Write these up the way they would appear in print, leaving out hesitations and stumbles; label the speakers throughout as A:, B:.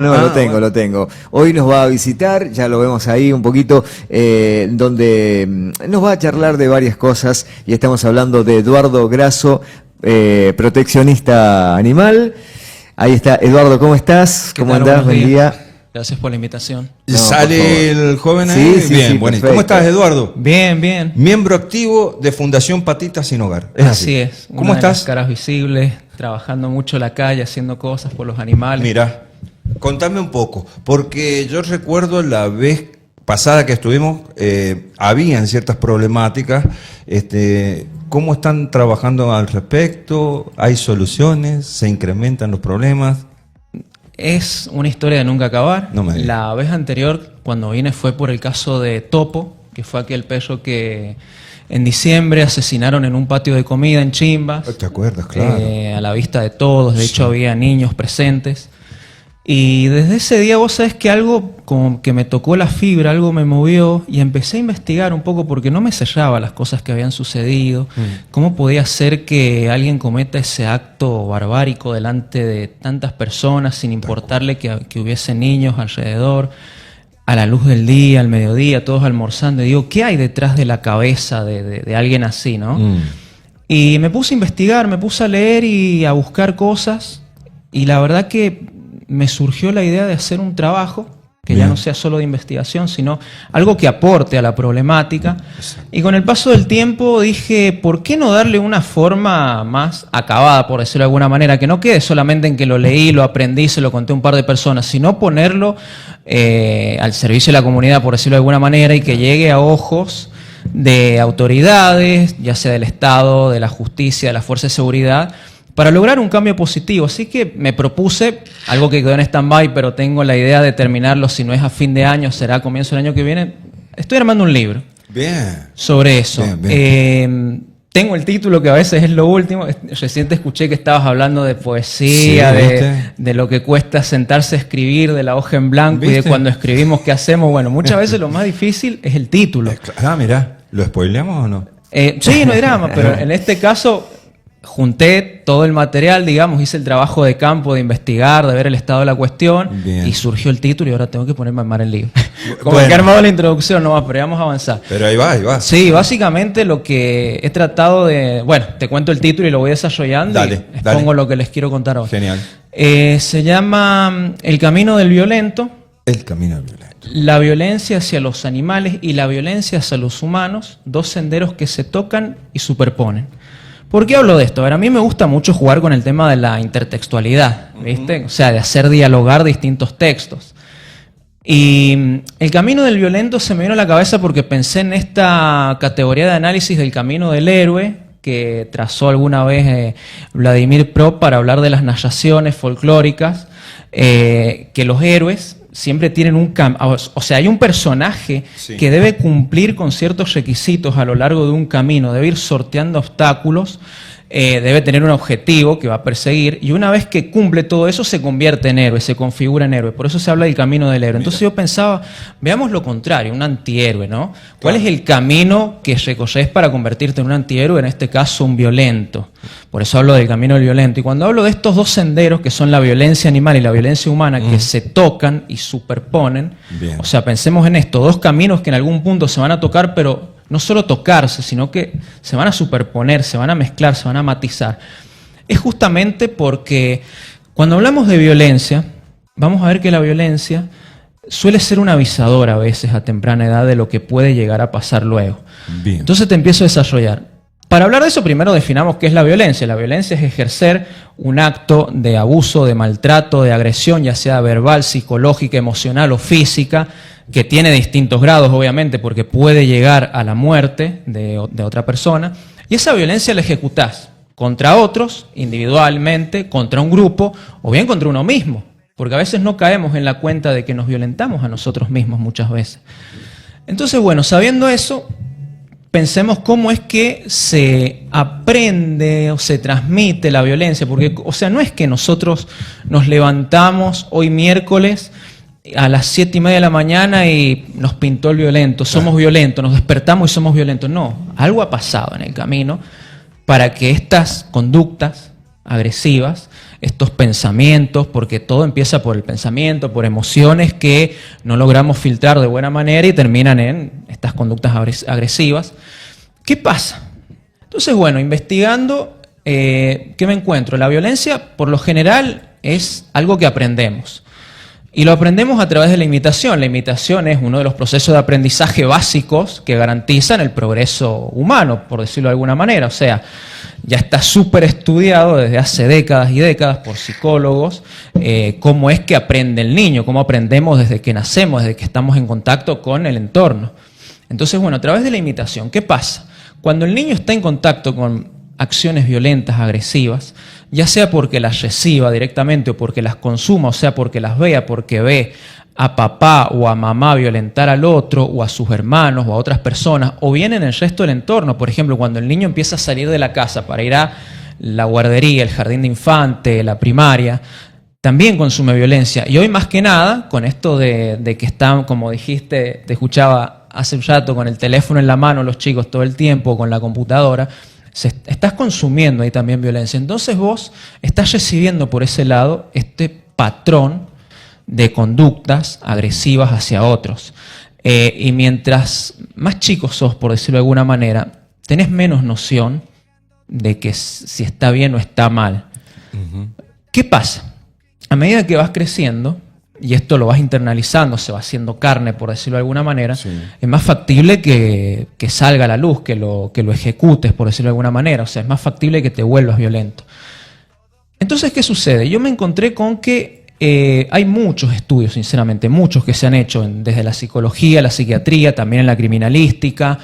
A: No, lo tengo. Hoy nos va a visitar, ya lo vemos ahí un poquito, donde nos va a charlar de varias cosas y estamos hablando de Eduardo Grasso, proteccionista animal. Ahí está, Eduardo, ¿cómo estás? ¿Cómo andás? Buen día.
B: Gracias por la invitación.
C: No, ¿sale el joven
A: Sí,
C: ahí?
A: sí,
C: bien,
A: sí,
C: buenísimo.
A: perfecto.
C: ¿Cómo estás, Eduardo?
B: Bien, bien.
C: Miembro activo de Fundación Patitas Sin Hogar.
B: Así es.
C: ¿Cómo
B: Una de las
C: estás?
B: caras visibles, trabajando mucho en la calle, haciendo cosas por los animales.
C: Mira, contame un poco, porque yo recuerdo la vez pasada que estuvimos, habían ciertas problemáticas. ¿Cómo están trabajando al respecto? ¿Hay soluciones? ¿Se incrementan los problemas?
B: Es una historia de nunca acabar.
C: No me digas.
B: La vez anterior, cuando vine, fue por el caso de Topo, que fue aquel perro que en diciembre asesinaron en un patio de comida en Chimbas.
C: ¿Te acuerdas? Claro.
B: A la vista de todos, de hecho había niños presentes. Y desde ese día vos sabés que algo como que me tocó la fibra, algo me movió y empecé a investigar un poco porque no me cerraba las cosas que habían sucedido, cómo podía ser que alguien cometa ese acto barbárico delante de tantas personas sin importarle que hubiese niños alrededor, a la luz del día, al mediodía, todos almorzando. Y digo, ¿qué hay detrás de la cabeza de alguien así, no? Y me puse a investigar, me puse a leer y a buscar cosas y la verdad que me surgió la idea de hacer un trabajo que ya no sea solo de investigación, sino algo que aporte a la problemática. Y con el paso del tiempo dije, ¿por qué no darle una forma más acabada, por decirlo de alguna manera? Que no quede solamente en que lo leí, lo aprendí, se lo conté a un par de personas, sino ponerlo al servicio de la comunidad, por decirlo de alguna manera, y que llegue a ojos de autoridades, ya sea del Estado, de la justicia, de la fuerza de seguridad, para lograr un cambio positivo. Así que me propuse, algo que quedó en stand-by, pero tengo la idea de terminarlo, si no es a fin de año, será a comienzo del año que viene. Estoy armando un libro sobre eso.
C: Bien.
B: Tengo el título, que a veces es lo último. Recién te escuché que estabas hablando de poesía, de lo que cuesta sentarse a escribir, de la hoja en blanco y de cuando escribimos qué hacemos. Bueno, muchas veces lo más difícil es el título.
C: Mirá, ¿lo spoileamos o no?
B: Sí, no hay drama, pero en este caso junté todo el material, digamos, hice el trabajo de campo, de investigar, de ver el estado de la cuestión, y surgió el título y ahora tengo que ponerme a armar el libro. Como que he armado la introducción nomás, pero vamos a avanzar.
C: Pero ahí va.
B: Sí, básicamente lo que he tratado de... Bueno, te cuento el título y lo voy desarrollando y expongo lo que les quiero contar ahora.
C: Genial.
B: Se llama El camino del violento.
C: El camino del violento.
B: La violencia hacia los animales y la violencia hacia los humanos, dos senderos que se tocan y superponen. ¿Por qué hablo de esto? A mí me gusta mucho jugar con el tema de la intertextualidad, ¿viste? O sea, de hacer dialogar distintos textos. Y el camino del violento se me vino a la cabeza porque pensé en esta categoría de análisis del camino del héroe que trazó alguna vez Vladimir Prop para hablar de las narraciones folclóricas, que los héroes siempre tienen un o sea, hay un personaje que debe cumplir con ciertos requisitos a lo largo de un camino, debe ir sorteando obstáculos, debe tener un objetivo que va a perseguir, y una vez que cumple todo eso se convierte en héroe, se configura en héroe. Por eso se habla del camino del héroe. Entonces yo pensaba, veamos lo contrario, un antihéroe, ¿no? ¿Cuál es el camino que recorres para convertirte en un antihéroe? En este caso, un violento. Por eso hablo del camino del violento. Y cuando hablo de estos dos senderos, que son la violencia animal y la violencia humana, que se tocan y superponen, o sea, pensemos en esto, dos caminos que en algún punto se van a tocar, pero no solo tocarse, sino que se van a superponer, se van a mezclar, se van a matizar. Es justamente porque cuando hablamos de violencia, vamos a ver que la violencia suele ser un avisador a veces a temprana edad de lo que puede llegar a pasar luego.
C: Bien.
B: Entonces te empiezo a desarrollar. Para hablar de eso, primero definamos qué es la violencia. La violencia es ejercer un acto de abuso, de maltrato, de agresión, ya sea verbal, psicológica, emocional o física, que tiene distintos grados, obviamente, porque puede llegar a la muerte de otra persona. Y esa violencia la ejecutás contra otros, individualmente, contra un grupo, o bien contra uno mismo. Porque a veces no caemos en la cuenta de que nos violentamos a nosotros mismos muchas veces. Entonces, bueno, sabiendo eso, pensemos cómo es que se aprende o se transmite la violencia, porque, o sea, no es que nosotros nos levantamos hoy miércoles a las 7:30 de la mañana y nos pintó el violento, somos violentos, nos despertamos y somos violentos. No, algo ha pasado en el camino para que estas conductas agresivas estos pensamientos, porque todo empieza por el pensamiento, por emociones que no logramos filtrar de buena manera y terminan en estas conductas agresivas. ¿Qué pasa? Entonces, bueno, investigando, ¿qué me encuentro? La violencia, por lo general, es algo que aprendemos. Y lo aprendemos a través de la imitación. La imitación es uno de los procesos de aprendizaje básicos que garantizan el progreso humano, por decirlo de alguna manera. O sea, ya está súper estudiado desde hace décadas y décadas por psicólogos cómo es que aprende el niño, cómo aprendemos desde que nacemos, desde que estamos en contacto con el entorno. Entonces, bueno, a través de la imitación, ¿qué pasa? Cuando el niño está en contacto con acciones violentas, agresivas, ya sea porque las reciba directamente o porque las consuma, o sea porque las vea, porque ve a papá o a mamá violentar al otro o a sus hermanos o a otras personas, o bien en el resto del entorno. Por ejemplo, cuando el niño empieza a salir de la casa para ir a la guardería, el jardín de infante, la primaria, también consume violencia. Y hoy más que nada, con esto de que están, como dijiste, te escuchaba hace un rato, con el teléfono en la mano los chicos todo el tiempo, con la computadora, estás consumiendo ahí también violencia. Entonces vos estás recibiendo por ese lado este patrón de conductas agresivas hacia otros. Y mientras más chicos sos, por decirlo de alguna manera, tenés menos noción de que si está bien o está mal. ¿Qué pasa? A medida que vas creciendo, y esto lo vas internalizando, se va haciendo carne, por decirlo de alguna manera, sí, es más factible que salga a la luz, que lo ejecutes, por decirlo de alguna manera. O sea, es más factible que te vuelvas violento. Entonces, ¿qué sucede? Yo me encontré con que hay muchos estudios, sinceramente, muchos que se han hecho desde la psicología, la psiquiatría, también en la criminalística,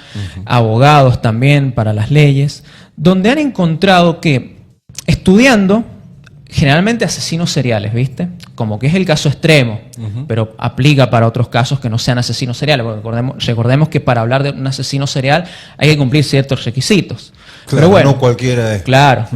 B: abogados también para las leyes, donde han encontrado que estudiando generalmente asesinos seriales, ¿viste? Como que es el caso extremo, pero aplica para otros casos que no sean asesinos seriales. Porque recordemos que para hablar de un asesino serial hay que cumplir ciertos requisitos.
C: Claro,
B: pero bueno,
C: no cualquiera es.
B: Claro.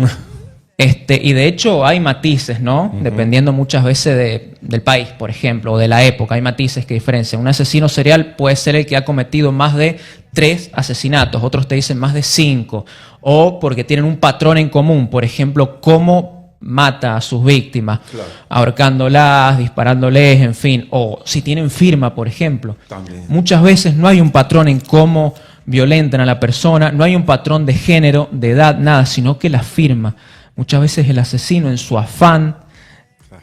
B: Y de hecho hay matices, ¿no? Dependiendo muchas veces del país, por ejemplo, o de la época, hay matices que diferencian. Un asesino serial puede ser el que ha cometido más de 3 asesinatos, otros te dicen más de 5, o porque tienen un patrón en común, por ejemplo, cómo mata a sus víctimas, claro, ahorcándolas, disparándoles, en fin, o si tienen firma, por ejemplo. También. Muchas veces no hay un patrón en cómo violentan a la persona, no hay un patrón de género, de edad, nada, sino que la firma. Muchas veces el asesino, en su afán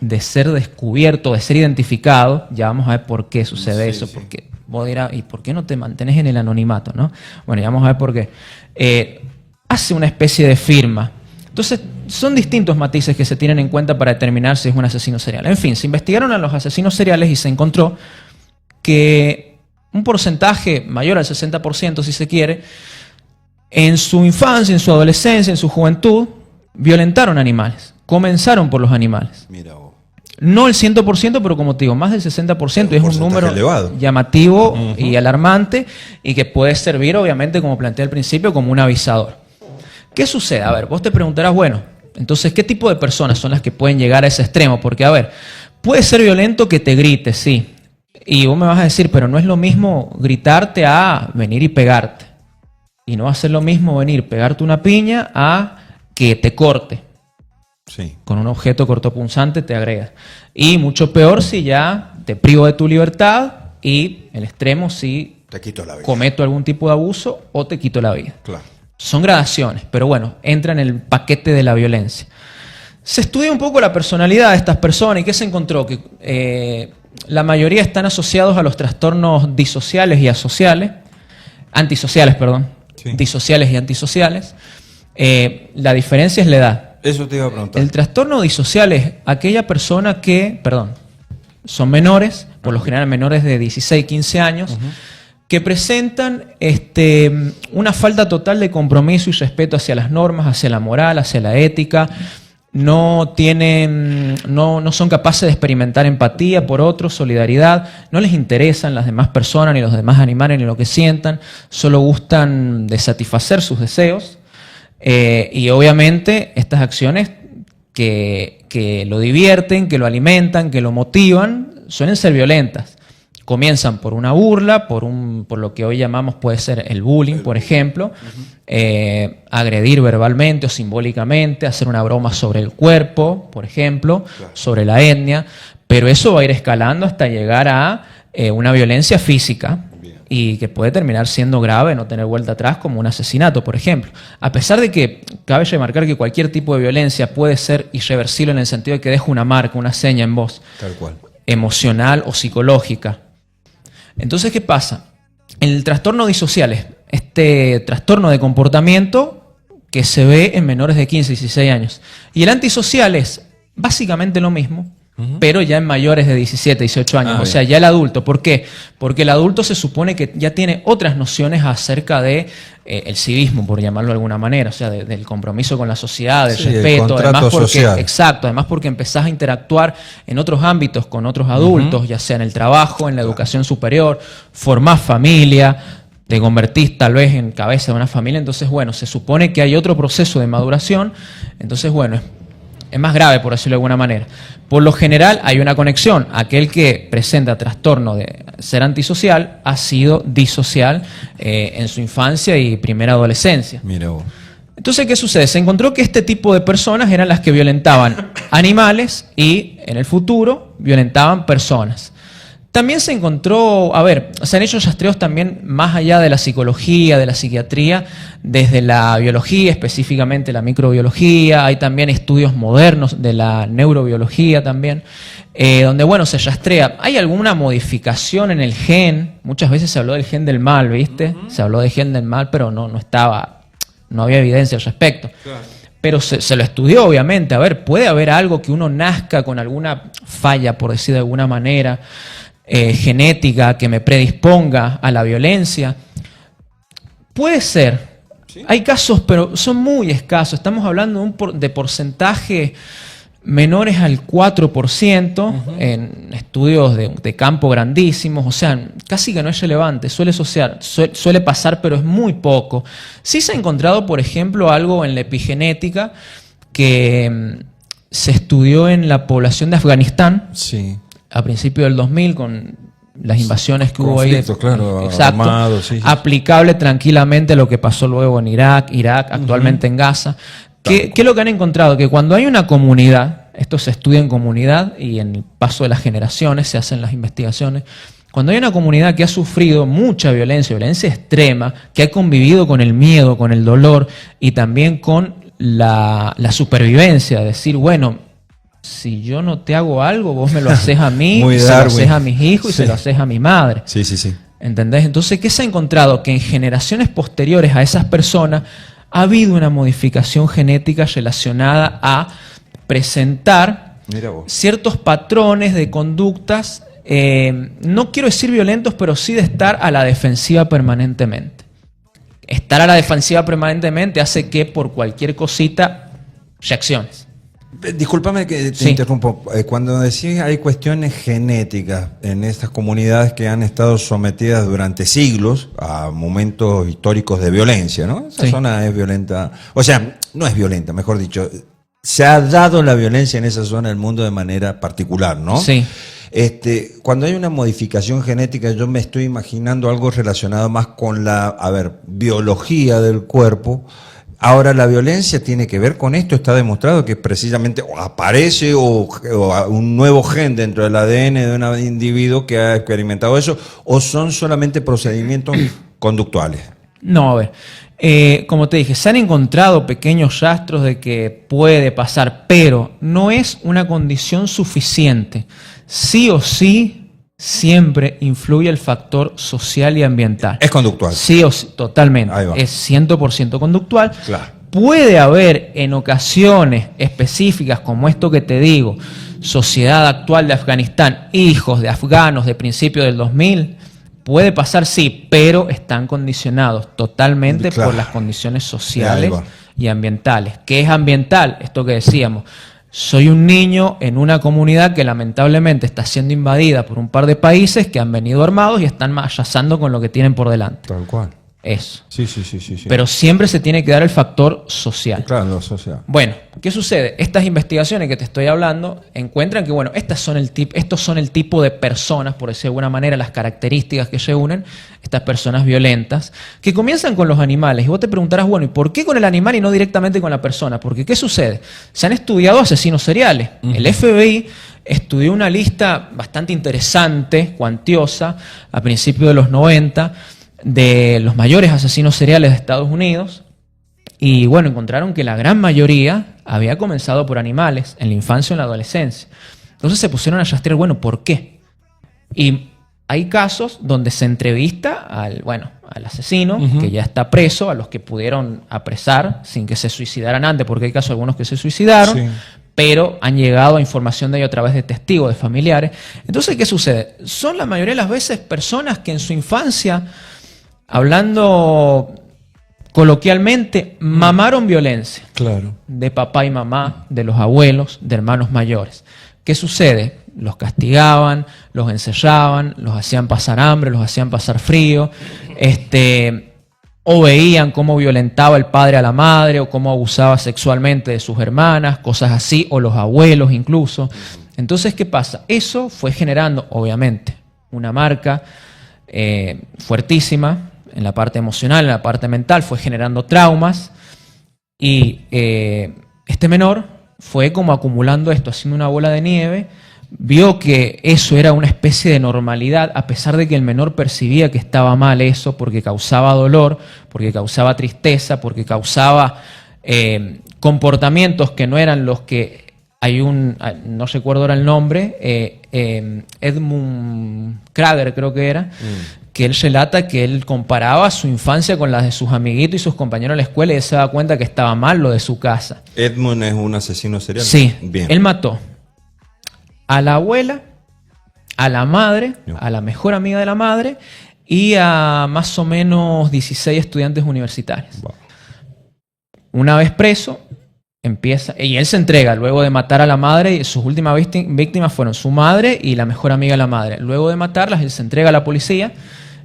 B: de ser descubierto, de ser identificado, ya vamos a ver por qué sucede eso, porque vos dirás, ¿y por qué no te mantenés en el anonimato, no? Bueno, ya vamos a ver por qué. Hace una especie de firma. Entonces, son distintos matices que se tienen en cuenta para determinar si es un asesino serial. En fin, se investigaron a los asesinos seriales y se encontró que un porcentaje mayor al 60%, si se quiere, en su infancia, en su adolescencia, en su juventud, violentaron animales. Comenzaron por los animales. Mira vos. No el 100%, pero como te digo, más del 60%, es un número elevado, llamativo y alarmante, y que puede servir, obviamente, como planteé al principio, como un avisador. ¿Qué sucede? A ver, vos te preguntarás, bueno, entonces, ¿qué tipo de personas son las que pueden llegar a ese extremo? Porque, a ver, puede ser violento que te grite, sí. Y vos me vas a decir, pero no es lo mismo gritarte a venir y pegarte. Y no va a ser lo mismo venir, pegarte una piña a que te corte. Sí. Con un objeto cortopunzante te agrega. Y mucho peor si ya te privo de tu libertad y el extremo si
C: te quito la vida,
B: cometo algún tipo de abuso o te quito la vida.
C: Claro.
B: Son gradaciones, pero bueno, entra en el paquete de la violencia. Se estudia un poco la personalidad de estas personas y ¿qué se encontró? Que la mayoría están asociados a los trastornos disociales y antisociales, perdón. Sí. Disociales y antisociales. La diferencia es la edad.
C: Eso te iba a preguntar.
B: El trastorno disocial es aquella persona que, son menores, por lo general menores de 16, 15 años, que presentan una falta total de compromiso y respeto hacia las normas, hacia la moral, hacia la ética. No son capaces de experimentar empatía por otros, solidaridad. No les interesan las demás personas, ni los demás animales, ni lo que sientan. Solo gustan de satisfacer sus deseos. Y obviamente estas acciones que lo divierten, que lo alimentan, que lo motivan, suelen ser violentas. comienzan por una burla, por lo que hoy llamamos puede ser el bullying, por ejemplo, agredir verbalmente o simbólicamente, hacer una broma sobre el cuerpo, por ejemplo, sobre la etnia, pero eso va a ir escalando hasta llegar a una violencia física y que puede terminar siendo grave, no tener vuelta atrás, como un asesinato, por ejemplo. A pesar de que cabe remarcar que cualquier tipo de violencia puede ser irreversible en el sentido de que deja una marca, una seña en vos,
C: Tal cual.
B: emocional o psicológica. Entonces, ¿qué pasa? En el trastorno disocial es este trastorno de comportamiento que se ve en menores de 15, 16 años. Y el antisocial es básicamente lo mismo, pero ya en mayores de 17, 18 años. O sea, ya el adulto. ¿Por qué? Porque el adulto se supone que ya tiene otras nociones acerca de el civismo, por llamarlo de alguna manera. O sea, del compromiso con la sociedad, del respeto.
C: Además
B: social. Exacto. Además porque empezás a interactuar en otros ámbitos con otros adultos, ya sea en el trabajo, en la educación superior, formás familia, te convertís tal vez en cabeza de una familia. Entonces, bueno, se supone que hay otro proceso de maduración. Entonces, bueno, es más grave, por decirlo de alguna manera. Por lo general hay una conexión. Aquel que presenta trastorno de ser antisocial ha sido disocial en su infancia y primera adolescencia.
C: Mira vos.
B: Entonces, ¿qué sucede? Se encontró que este tipo de personas eran las que violentaban animales y en el futuro violentaban personas. También se encontró, se han hecho rastreos también más allá de la psicología, de la psiquiatría, desde la biología, específicamente la microbiología. Hay también estudios modernos de la neurobiología también, donde, bueno, se rastrea. ¿Hay alguna modificación en el gen? Muchas veces se habló del gen del mal, ¿viste? Se habló del gen del mal, pero no había evidencia al respecto. Claro. Pero se lo estudió, obviamente. Puede haber algo que uno nazca con alguna falla, por decir de alguna manera, genética que me predisponga a la violencia. Puede ser. ¿Sí? Hay casos, pero son muy escasos. Estamos hablando de porcentaje menores al 4% en estudios de campo grandísimos. O sea, casi que no es relevante. Suele pasar, pero es muy poco. Sí se ha encontrado, por ejemplo, algo en la epigenética que se estudió en la población de Afganistán.
C: Sí.
B: A principios del 2000, con las invasiones que hubo ahí.
C: Claro,
B: exacto,
C: armado, sí.
B: Aplicable tranquilamente a lo que pasó luego en Irak, actualmente en Gaza. ¿Qué es lo que han encontrado? Que cuando hay una comunidad, esto se estudia en comunidad y en el paso de las generaciones se hacen las investigaciones, cuando hay una comunidad que ha sufrido mucha violencia extrema, que ha convivido con el miedo, con el dolor y también con la supervivencia, decir, bueno, si yo no te hago algo, vos me lo haces a mí, se lo haces a mis hijos y se lo haces a mi madre.
C: Sí.
B: ¿Entendés? Entonces, ¿qué se ha encontrado? Que en generaciones posteriores a esas personas ha habido una modificación genética relacionada a presentar ciertos patrones de conductas, no quiero decir violentos, pero sí de estar a la defensiva permanentemente. Estar a la defensiva permanentemente hace que por cualquier cosita reacciones.
C: Discúlpame que te interrumpo. Cuando decís hay cuestiones genéticas en estas comunidades que han estado sometidas durante siglos a momentos históricos de violencia, ¿no? Esa zona es violenta. O sea, no es violenta, mejor dicho. Se ha dado la violencia en esa zona del mundo de manera particular, ¿no?
B: Sí.
C: Cuando hay una modificación genética, yo me estoy imaginando algo relacionado más con la, biología del cuerpo. Ahora, la violencia tiene que ver con esto. Está demostrado que precisamente aparece o un nuevo gen dentro del ADN de un individuo que ha experimentado eso, o son solamente procedimientos conductuales.
B: No, como te dije, se han encontrado pequeños rastros de que puede pasar, pero no es una condición suficiente. Sí o sí, siempre influye el factor social y ambiental.
C: Es conductual.
B: Sí o sí, totalmente. Es 100% conductual.
C: Claro.
B: Puede haber en ocasiones específicas, como esto que te digo, sociedad actual de Afganistán, hijos de afganos de principios del 2000, puede pasar, sí, pero están condicionados totalmente por las condiciones sociales y ambientales. ¿Qué es ambiental? Esto que decíamos. Soy un niño en una comunidad que lamentablemente está siendo invadida por un par de países que han venido armados y están arrasando con lo que tienen por delante.
C: Tal cual.
B: eso.
C: Sí.
B: Pero siempre se tiene que dar el factor social.
C: Claro, lo social.
B: Bueno, ¿qué sucede? Estas investigaciones que te estoy hablando encuentran que, bueno, estos son el tipo de personas, por decir de alguna manera, las características que reúnen estas personas violentas, que comienzan con los animales. Y vos te preguntarás, bueno, ¿y por qué con el animal y no directamente con la persona? Porque, ¿qué sucede? Se han estudiado asesinos seriales. El FBI estudió una lista bastante interesante, cuantiosa, a principios de los 90, de los mayores asesinos seriales de Estados Unidos. Y bueno, encontraron que la gran mayoría había comenzado por animales en la infancia o en la adolescencia. Entonces se pusieron a rastrear, bueno, ¿por qué? Y hay casos donde se entrevista al asesino, que ya está preso, a los que pudieron apresar sin que se suicidaran antes, porque hay casos algunos que se suicidaron,
C: Sí.
B: pero han llegado a información de ello a través de testigos, de familiares. Entonces, ¿qué sucede? Son la mayoría de las veces personas que en su infancia, hablando coloquialmente, mamaron violencia.
C: Claro.
B: De papá y mamá, de los abuelos, de hermanos mayores. ¿Qué sucede? Los castigaban, los encerraban, los hacían pasar hambre, los hacían pasar frío, o veían cómo violentaba el padre a la madre, o cómo abusaba sexualmente de sus hermanas, cosas así, o los abuelos incluso. Entonces, ¿qué pasa? Eso fue generando, obviamente, una marca fuertísima en la parte emocional, en la parte mental, fue generando traumas, y este menor fue como acumulando esto, haciendo una bola de nieve. Vio que eso era una especie de normalidad, a pesar de que el menor percibía que estaba mal eso, porque causaba dolor, porque causaba tristeza, porque causaba comportamientos que no eran los que no recuerdo ahora el nombre, Edmund Krager creo que era, que él relata que él comparaba su infancia con la de sus amiguitos y sus compañeros en la escuela, y él se daba cuenta que estaba mal lo de su casa.
C: Edmund es un asesino serial.
B: Sí,
C: Bien.
B: él mató a la abuela, a la madre,
C: No.
B: a la mejor amiga de la madre y a más o menos 16 estudiantes universitarios.
C: Wow.
B: Una vez preso, y él se entrega luego de matar a la madre, y sus últimas víctimas fueron su madre y la mejor amiga de la madre. Luego de matarlas, él se entrega a la policía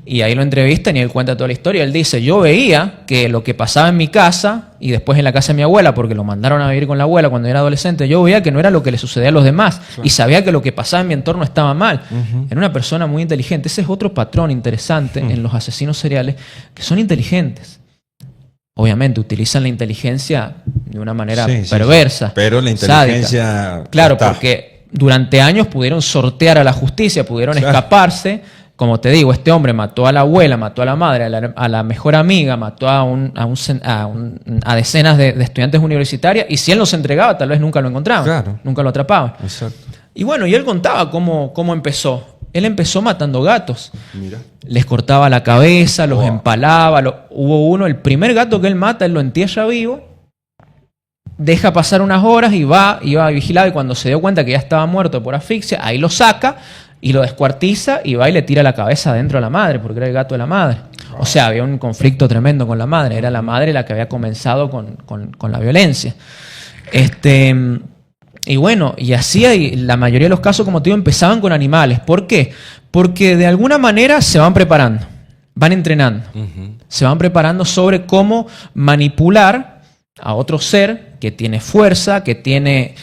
B: y ahí lo entrevistan y él cuenta toda la historia. Él dice, yo veía que lo que pasaba en mi casa y después en la casa de mi abuela, porque lo mandaron a vivir con la abuela cuando era adolescente, yo veía que no era lo que le sucedía a los demás, y sabía que lo que pasaba en mi entorno estaba mal. Era una persona muy inteligente. Ese es otro patrón interesante en los asesinos seriales, que son inteligentes. Obviamente utilizan la inteligencia de una manera perversa.
C: Sí. Pero la inteligencia...
B: sádica. Claro,
C: está.
B: porque durante años pudieron sortear a la justicia, pudieron escaparse. Como te digo, este hombre mató a la abuela, mató a la madre, a la mejor amiga, mató a decenas de estudiantes universitarias, y si él no se entregaba, tal vez nunca lo encontraban,
C: Claro.
B: nunca lo atrapaban.
C: Exacto.
B: Y bueno, y él contaba cómo empezó. Él empezó matando gatos.
C: Mira.
B: Les cortaba la cabeza, los
C: Wow.
B: empalaba. Hubo uno, el primer gato que él mata, él lo entierra vivo, deja pasar unas horas y iba vigilado, y cuando se dio cuenta que ya estaba muerto por asfixia, ahí lo saca y lo descuartiza y va y le tira la cabeza adentro a la madre, porque era el gato de la madre. O sea, había un conflicto tremendo con la madre. Era la madre la que había comenzado con la violencia. Y bueno, y así la mayoría de los casos, como te digo, empezaban con animales. ¿Por qué? Porque de alguna manera se van preparando, van entrenando, se van preparando sobre cómo manipular a otro ser que tiene fuerza, que tiene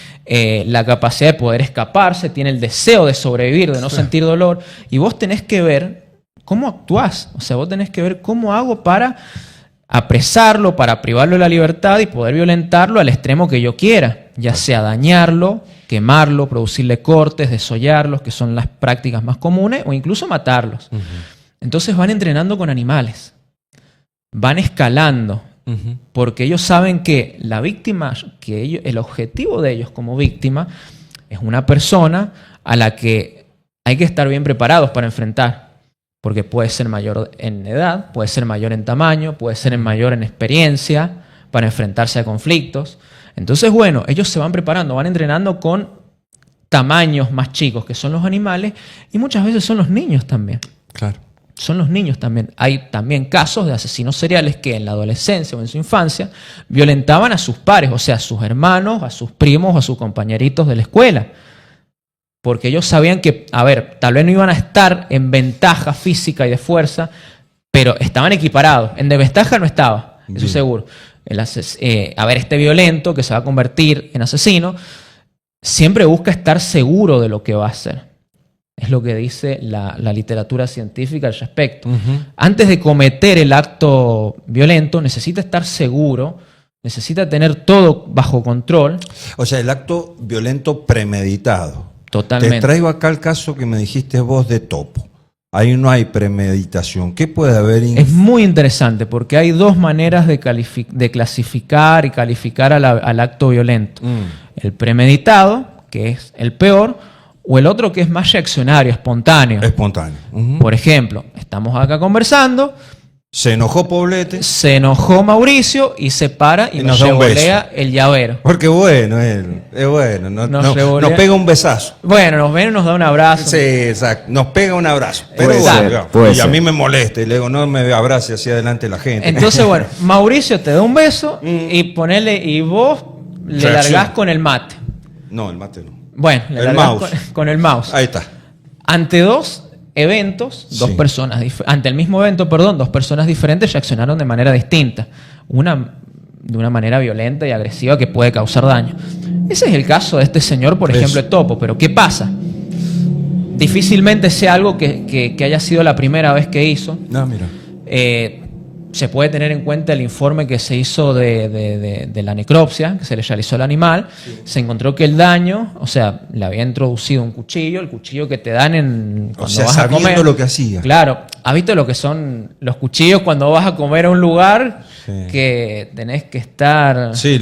B: la capacidad de poder escaparse, tiene el deseo de sobrevivir, de no sentir dolor, y vos tenés que ver cómo actuás. O sea, vos tenés que ver cómo hago para apresarlo, para privarlo de la libertad y poder violentarlo al extremo que yo quiera, ya sea dañarlo, quemarlo, producirle cortes, desollarlos, que son las prácticas más comunes, o incluso matarlos. Entonces van entrenando con animales, van escalando, porque ellos saben que la víctima, el objetivo de ellos como víctima es una persona a la que hay que estar bien preparados para enfrentar. Porque puede ser mayor en edad, puede ser mayor en tamaño, puede ser mayor en experiencia para enfrentarse a conflictos. Entonces, bueno, ellos se van preparando, van entrenando con tamaños más chicos, que son los animales, y muchas veces son los niños también.
C: Claro.
B: Son los niños también. Hay también casos de asesinos seriales que en la adolescencia o en su infancia violentaban a sus pares, o sea, a sus hermanos, a sus primos o a sus compañeritos de la escuela. Porque ellos sabían que, a ver, tal vez no iban a estar en ventaja física y de fuerza, pero estaban equiparados. En desventaja no estaba, eso
C: Bien.
B: seguro. A ver, este violento que se va a convertir en asesino, siempre busca estar seguro de lo que va a hacer. Es lo que dice la literatura científica al respecto. Antes de cometer el acto violento, necesita estar seguro, necesita tener todo bajo control.
C: O sea, el acto violento premeditado.
B: Totalmente.
C: Te traigo acá el caso que me dijiste vos de Topo. Ahí no hay premeditación. ¿Qué puede haber?
B: Es muy interesante porque hay dos maneras de clasificar y calificar al acto violento. El premeditado, que es el peor, o el otro que es más reaccionario, espontáneo.
C: Espontáneo.
B: Por ejemplo, estamos acá conversando,
C: Se enojó Poblete.
B: se enojó Mauricio y se para y nos
C: da un beso.
B: revolea el llavero.
C: Porque bueno, él es bueno.
B: Nos revolea.
C: Nos pega un besazo.
B: Bueno, nos ven y nos da un abrazo.
C: Sí, exacto. Nos pega un abrazo. Pero
A: Puede
C: bueno,
A: ser, puede
C: y a
A: ser.
C: mí me molesta. Y le digo, no me abrace hacia adelante la gente.
B: Entonces, bueno, Mauricio te da un beso y vos le
C: Reacción.
B: largás con el mate.
C: No, el mate no.
B: Bueno, le
C: El
B: largás
C: mouse.
B: con el mouse.
C: Ahí está.
B: Ante dos eventos,
C: Sí.
B: ante el mismo evento, perdón, dos personas diferentes reaccionaron de manera distinta. Una de una manera violenta y agresiva que puede causar daño. Ese es el caso de este señor, por ejemplo, de Topo. Pero ¿qué pasa? Difícilmente sea algo que haya sido la primera vez que hizo.
C: No, mira.
B: Se puede tener en cuenta el informe que se hizo de la necropsia, que se le realizó al animal. Sí. Se encontró que el daño, o sea, le había introducido un cuchillo, el cuchillo que te dan cuando vas a comer.
C: Sabiendo lo que hacía.
B: Claro, ¿has visto lo que son los cuchillos cuando vas a comer a un lugar? Sí. Que tenés que estar...
C: Sí,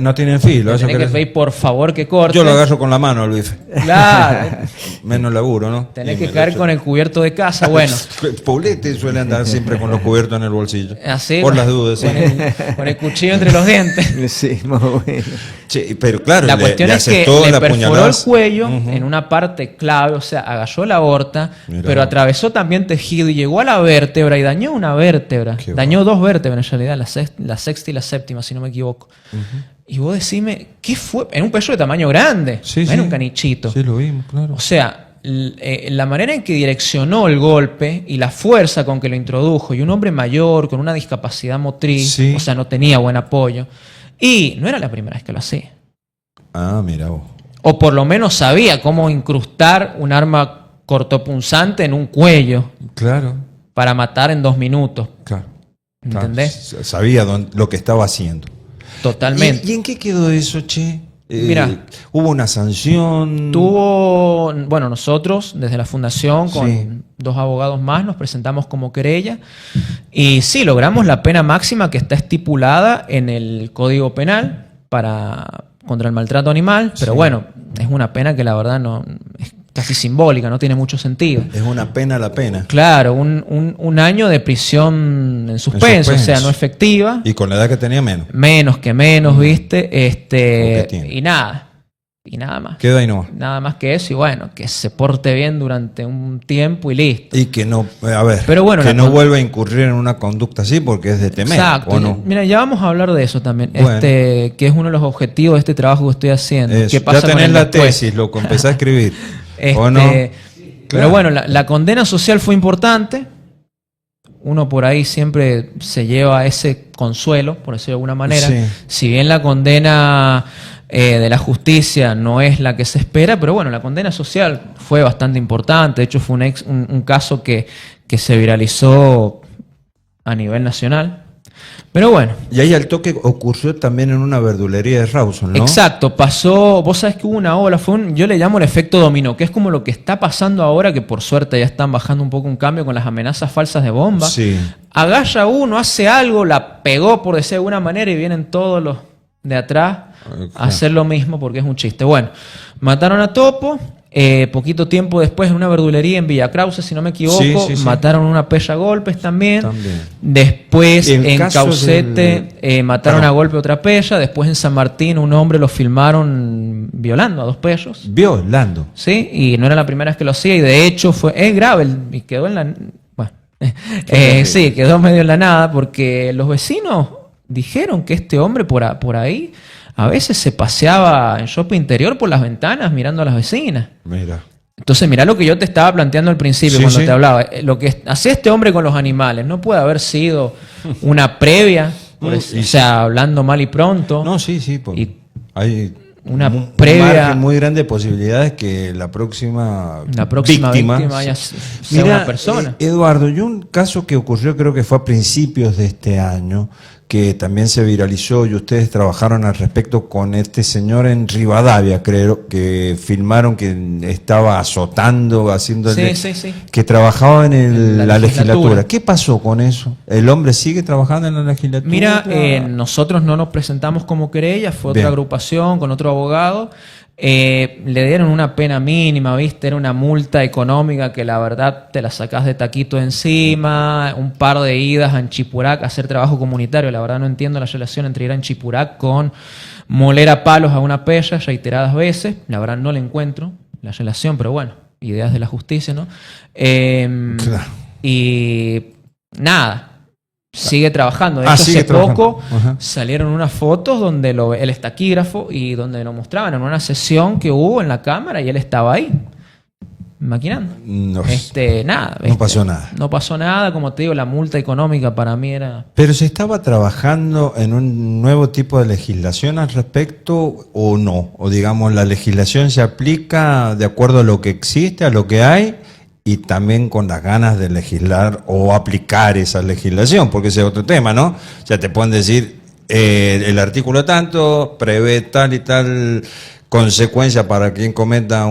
C: no tienen filo.
B: Tenés que pedir por favor que corte.
C: Yo lo agarro con la mano al bife.
B: Claro.
C: Menos laburo, ¿no?
B: Tenés que caer con el cubierto de casa, bueno.
C: Poblete suele andar siempre con los cubiertos en el bolsillo.
B: Así,
C: por las dudas, sí.
B: Con el cuchillo entre los dientes.
A: Sí, más bueno.
C: Sí, pero claro,
B: la cuestión es que le perforó el cuello en una parte clave, o sea, agarró la aorta, pero atravesó también tejido y llegó a la vértebra y dañó una vértebra. Dañó dos vértebras en realidad, la sexta y la séptima, si no me equivoco. Y vos decime, ¿qué fue? En un pecho de tamaño grande,
C: sí,
B: no era un canichito.
C: Sí, lo vimos, claro.
B: O sea, la manera en que direccionó el golpe y la fuerza con que lo introdujo, y un hombre mayor con una discapacidad motriz, o sea, no tenía buen apoyo, y no era la primera vez que lo hacía.
C: Ah, mira vos.
B: O por lo menos sabía cómo incrustar un arma cortopunzante en un cuello.
C: Claro.
B: Para matar en 2 minutos.
C: Claro.
B: ¿Entendés?
C: Sabía lo que estaba haciendo.
B: Totalmente.
C: ¿Y en qué quedó eso, che?
B: Mira,
C: ¿hubo una sanción?
B: Bueno, nosotros desde la fundación con 2 abogados más nos presentamos como querella y sí, logramos la pena máxima que está estipulada en el Código Penal contra el maltrato animal, pero bueno, es una pena que la verdad no es casi simbólica, no tiene mucho sentido.
C: Es una pena la pena.
B: Claro, un año de prisión en suspenso, o sea, no efectiva.
C: Y con la edad que tenía menos.
B: Menos que menos, ¿viste? Y nada más.
C: Queda ahí nomás.
B: Nada más que eso y bueno, que se porte bien durante un tiempo y listo.
C: Y que no, a ver,
B: pero bueno,
C: que no vuelva a incurrir en una conducta así porque es de temer.
B: Exacto.
C: ¿O no?
B: Mira, ya vamos a hablar de eso también,
C: Bueno.
B: Que es uno de los objetivos de este trabajo que estoy haciendo.
C: Eso.
B: ¿Qué pasa
C: ya tenés
B: con
C: la
B: después?
C: tesis, lo empecé a escribir. ¿O no?
B: Pero
C: Claro.
B: bueno, la condena social fue importante. Uno por ahí siempre se lleva ese consuelo, por decirlo de alguna manera.
C: Sí.
B: Si bien la condena de la justicia no es la que se espera, pero bueno, la condena social fue bastante importante. De hecho, fue un caso que se viralizó a nivel nacional. Pero bueno.
C: Y ahí al toque ocurrió también en una verdulería de Rawson, ¿no?
B: Exacto, pasó, vos sabés que hubo una ola, yo le llamo el efecto dominó, que es como lo que está pasando ahora, que por suerte ya están bajando un poco un cambio con las amenazas falsas de bomba.
C: Sí.
B: Agarra uno, hace algo, la pegó por decir de alguna manera y vienen todos los de atrás a hacer lo mismo porque es un chiste. Bueno, mataron a Topo. Poquito tiempo después en una verdulería en Villa Krause, si no me equivoco, mataron una pella a golpes también. Después en Caucete mataron a golpe otra pella. Después en San Martín un hombre lo filmaron violando a 2 pellos.
C: Violando.
B: Sí, y no era la primera vez que lo hacía y de hecho es grave y quedó en la... Bueno, sí, quedó medio en la nada porque los vecinos dijeron que este hombre por ahí a veces se paseaba en ropa interior por las ventanas mirando a las vecinas.
C: Mira.
B: Entonces, mirá lo que yo te estaba planteando al principio
C: Sí,
B: cuando
C: sí.
B: te hablaba. Lo que hacía este hombre con los animales no puede haber sido una previa, o sea, hablando mal y pronto.
C: No, sí, sí.
B: Y
C: hay
B: una
C: un
B: previa-
C: margen muy grande de posibilidades que la próxima
B: víctima
C: víctima
B: sea una persona.
C: Eduardo, y un caso que ocurrió, creo que fue a principios de este año, que también se viralizó y ustedes trabajaron al respecto con este señor en Rivadavia, creo, que filmaron que estaba azotando, haciéndole,
B: Sí.
C: que trabajaba en
B: La
C: la
B: legislatura.
C: legislatura. ¿Qué pasó con eso? ¿El hombre sigue trabajando en la legislatura?
B: Mira, nosotros no nos presentamos como querella, fue
C: Bien.
B: otra agrupación con otro abogado. Le dieron una pena mínima, ¿viste? Era una multa económica que la verdad te la sacás de taquito encima, un par de idas a Anchipurac a hacer trabajo comunitario. La verdad no entiendo la relación entre ir a Anchipurac con moler a palos a una pella reiteradas veces. La verdad no le encuentro la relación, pero bueno, ideas de la justicia, ¿no?
C: Claro.
B: Y nada. Sigue trabajando. De hecho,
C: sigue
B: hace
C: trabajando.
B: poco
C: Ajá.
B: salieron unas fotos donde él es taquígrafo y donde lo mostraban en una sesión que hubo en la cámara y él estaba ahí, maquinando.
C: No,
B: Nada.
C: no pasó nada.
B: No pasó nada, como te digo, la multa económica para mí era...
C: ¿Pero se estaba trabajando en un nuevo tipo de legislación al respecto o no? O digamos, la legislación se aplica de acuerdo a lo que existe, a lo que hay, y también con las ganas de legislar o aplicar esa legislación, porque ese es otro tema, ¿no? O sea, te pueden decir, el artículo tanto prevé tal y tal consecuencia para quien cometa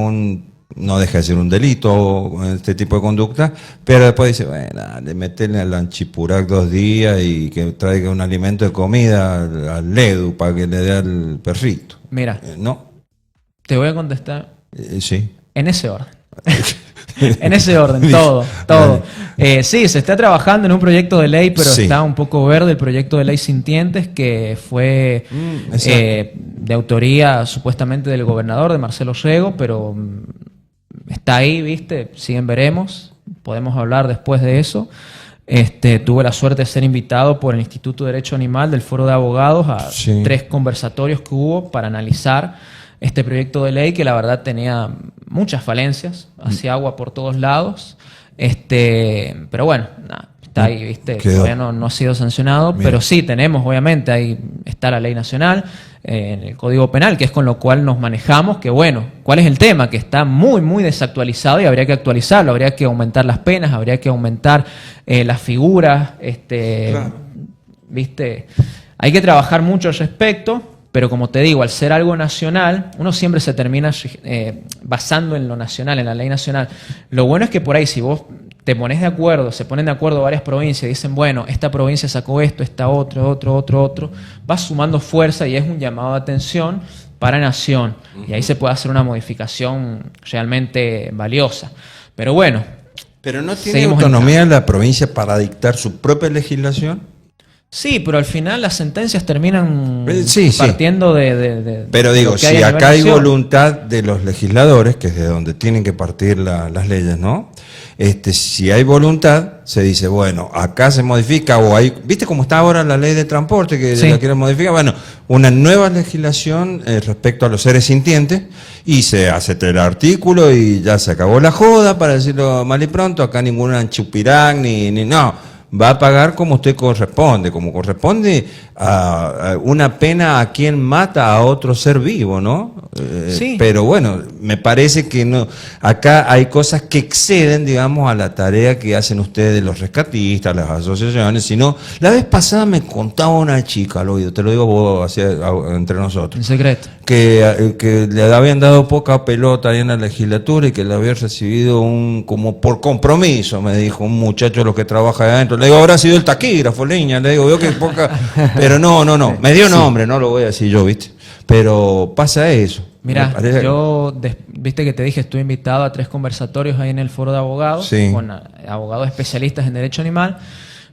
C: no deja de ser un delito o este tipo de conducta, pero después dice, bueno, le meterle al Anchipurac 2 días y que traiga un alimento de comida al Ledu para que le dé al perrito.
B: Mira,
C: ¿No?
B: te voy a contestar
C: Sí.
B: en ese orden. En ese orden, todo. Sí, se está trabajando en un proyecto de ley, pero
C: Sí.
B: está un poco verde el proyecto de ley Sintientes, que fue
C: exacto.
B: de autoría supuestamente del gobernador, de Marcelo Rego, pero está ahí, ¿viste? Siguen veremos, podemos hablar después de eso. Tuve la suerte de ser invitado por el Instituto de Derecho Animal del Foro de Abogados a
C: Sí.
B: 3 conversatorios que hubo para analizar este proyecto de ley que la verdad tenía muchas falencias, hacía agua por todos lados, pero bueno, nada, está ahí, ¿viste?
C: Quedó.
B: Todavía no ha sido sancionado,
C: Bien.
B: pero sí tenemos, obviamente, ahí está la ley nacional, en el Código Penal, que es con lo cual nos manejamos, que bueno, ¿cuál es el tema? Que está muy, muy desactualizado y habría que actualizarlo, habría que aumentar las penas, habría que aumentar las figuras,
C: Claro.
B: ¿viste? Hay que trabajar mucho al respecto. Pero como te digo, al ser algo nacional, uno siempre se termina basando en lo nacional, en la ley nacional. Lo bueno es que por ahí, si vos te pones de acuerdo, se ponen de acuerdo varias provincias y dicen, bueno, esta provincia sacó esto, esta otro, vas sumando fuerza y es un llamado de atención para nación. Y ahí se puede hacer una modificación realmente valiosa. Pero bueno.
C: ¿Pero no tiene
B: seguimos
C: autonomía la provincia para dictar su propia legislación?
B: Sí, pero al final las sentencias terminan
C: Sí, sí.
B: partiendo de
C: Pero
B: de
C: digo,
B: lo que hay
C: si
B: a nivel
C: acá hay
B: nación.
C: voluntad de los legisladores, que es de donde tienen que partir las leyes, ¿no? Si hay voluntad, se dice, bueno, acá se modifica, o hay, ¿viste cómo está ahora la ley de transporte que
B: Sí.
C: la quieren modificar? Bueno, una nueva legislación respecto a los seres sintientes, y se hace el artículo y ya se acabó la joda, para decirlo mal y pronto, acá ningún Anchipirac, ni no. Va a pagar como usted corresponde, como corresponde a una pena a quien mata a otro ser vivo, ¿no?
B: Sí.
C: Pero bueno, me parece que no. Acá hay cosas que exceden, digamos, a la tarea que hacen ustedes los rescatistas, las asociaciones. Sino, la vez pasada me contaba una chica al oído, te lo digo vos así, entre nosotros,
B: En secreto.
C: que le habían dado poca pelota ahí en la legislatura y que le había recibido como por compromiso, me dijo un muchacho de los que trabaja ahí adentro. Le digo, habrá sido el taquígrafo, leña, le digo, veo que poca, pero no, me dio nombre, no lo voy a decir yo, ¿viste? Pero pasa eso.
B: Mira,
C: Me parece-
B: viste que te dije, estuve invitado a 3 conversatorios ahí en el foro de abogados,
C: Sí.
B: con abogados especialistas en derecho animal.